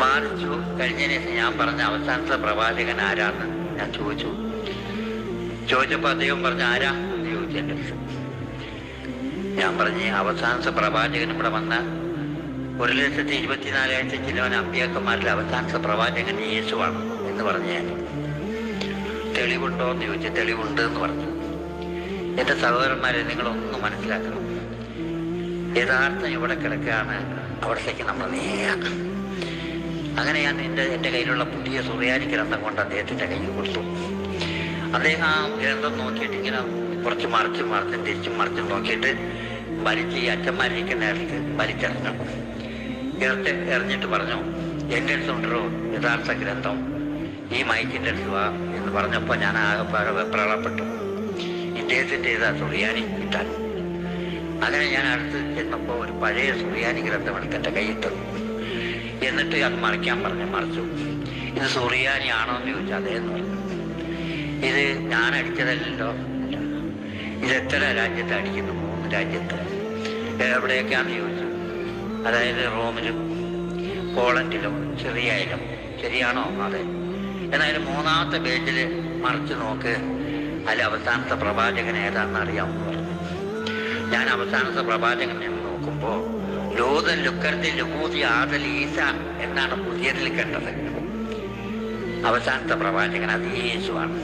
വാദിച്ചു കഴിഞ്ഞതിന് ശേഷം ഞാൻ പറഞ്ഞ അവസാനത്തെ പ്രവാചകൻ ആരാന്ന് ഞാൻ ചോദിച്ചപ്പോൾ അദ്ദേഹം പറഞ്ഞ ആരാ എന്ന് ചോദിച്ചു എൻ്റെ അടുത്ത്. ഞാൻ പറഞ്ഞ് അവസാനത്തെ പ്രവാചകൻ ഇവിടെ വന്ന 1,24,000 ചിലവൻ അമ്പിയാക്കന്മാരിൽ അവസാനത്തെ പ്രവാചകൻ യേശുവാണ് എന്ന് പറഞ്ഞു. ഞാൻ തെളിവുണ്ടോ എന്ന് ചോദിച്ചു. തെളിവുണ്ട് എന്ന് പറഞ്ഞു. എൻ്റെ സഹോദരന്മാരെ, നിങ്ങളൊന്നും മനസ്സിലാക്കണം. യഥാർത്ഥം ഇവിടെ കിടക്കുകയാണ്, അവിടത്തേക്ക് നമ്മൾ നീങ്ങുക. അങ്ങനെ ഞാൻ എൻ്റെ കയ്യിലുള്ള പുതിയ സുറിയാനി ഗ്രന്ഥം കൊണ്ട് അദ്ദേഹത്തിൻ്റെ കയ്യിൽ കൊടുത്തു. അദ്ദേഹം ആ ഗ്രന്ഥം നോക്കിയിട്ട് ഇങ്ങനെ കുറച്ച് മറിച്ചും തിരിച്ചും നോക്കിയിട്ട് വലിച്ച് ഈ അച്ഛന്മാരിരിക്കുന്ന നേരത്ത് വലിച്ചെറിഞ്ഞു. എറിഞ്ഞിട്ട് പറഞ്ഞു, എൻ്റെ അടുത്തുണ്ടോ യഥാർത്ഥ ഗ്രന്ഥം, ഈ മൈക്കിൻ്റെ അടുത്ത് വാ എന്ന് പറഞ്ഞപ്പോൾ ഞാൻ ആകെപ്പാടെ വെപ്രാളപ്പെട്ടു. ഇദ്ദേഹത്തിൻ്റെ ഇതാ സുറിയാനി കിട്ടാൻ. അങ്ങനെ ഞാൻ അടുത്ത് ചെന്നപ്പോൾ ഒരു പഴയ സുറിയാനി ഗ്രന്ഥം എടുത്ത് എൻ്റെ കയ്യിൽ തന്നു. എന്നിട്ട് അത് മറിക്കാൻ പറഞ്ഞു. മറിച്ചു. ഇത് സുറിയാനി ആണോ എന്ന് ചോദിച്ചാൽ അതേന്ന് പറഞ്ഞു. ഇത് ഞാൻ അടിച്ചതല്ലോ, ഇത് എത്ര രാജ്യത്ത് അടിക്കുന്നു? 3 രാജ്യത്ത്. എവിടെയൊക്കെയാണെന്ന് ചോദിച്ചു. അതായത് റോമിലും പോളണ്ടിലും സിറിയയിലും. ശരിയാണോ? അതെ. എന്നാലും 3ാമത്തെ പേജിൽ മറിച്ച് നോക്ക്, അതിൽ അവസാനത്തെ പ്രവാചകൻ ഏതാണെന്ന് അറിയാമെന്ന് പറഞ്ഞു. ഞാൻ അവസാനത്തെ പ്രവാചകൻ എന്ന് നോക്കുമ്പോൾ ലോതൻ ലുക്കർത്തി ലുബൂതി ആദൽ ഈസ എന്നാണ് പുതിയതിൽ കണ്ടത്. അവസാനത്തെ പ്രവാചകൻ അത് യേശുവാണ്.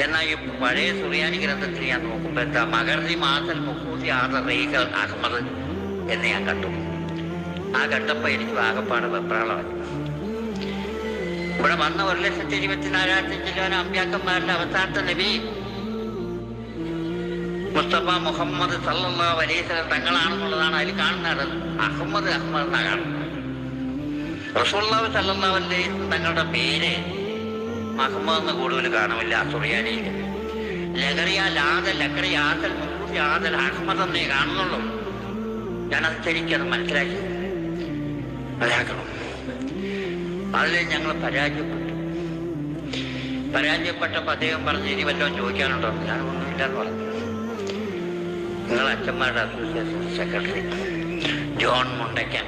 എന്നാൽ ഈ പഴയ സുറിയാനി ഗ്രന്ഥത്തിൽ ഞാൻ നോക്കുമ്പോൾ എന്താ, മകർദി മാസൽ മുഹൂദി ആദർ റീഖൽ അഹമ്മദ് എന്ന് ഞാൻ കണ്ടു. ആ കണ്ടപ്പോൾ എനിക്ക് ആകപ്പാട് വെപ്രാളമായി. ഇവിടെ വന്ന 1,24,000 ചിലവൻ അമ്പ്യാക്കന്മാരുടെ അവസാനത്തെ നബി മുസ്തഫ മുഹമ്മദ് സല്ലല്ലാഹു അലൈഹി വസല്ലം തങ്ങളാണെന്നുള്ളതാണ് അതിൽ കാണുന്നത്. അഹമ്മദ് എന്നാണ് കാണുന്നത്. റസൂലുള്ളാഹി സല്ലല്ലാഹു അലൈഹി വസല്ലം തങ്ങളുടെ പേര് മുഹമ്മദ് എന്ന് കൂടുതൽ കാണുമില്ല സുറിയാനിയിൽ. ലക്കറിയാദൽ മുഹൂദി ആദൽ അഹമ്മദ് എന്നേ കാണുന്നുള്ളൂ. ഞാനത് ശരിക്കത് മനസ്സിലാക്കണം. അതിൽ ഞങ്ങൾ പരാജയപ്പെട്ടപ്പോൾ അദ്ദേഹം പറഞ്ഞു, ഇനി വല്ലതും ചോദിക്കാനുണ്ടോ? ഞാൻ ഒന്നുമില്ലെന്ന് പറഞ്ഞു. നിങ്ങൾ അച്ഛന്മാരുടെ അസോസിയേഷൻ സെക്രട്ടറി ജോൺ മുണ്ടയ്ക്കൻ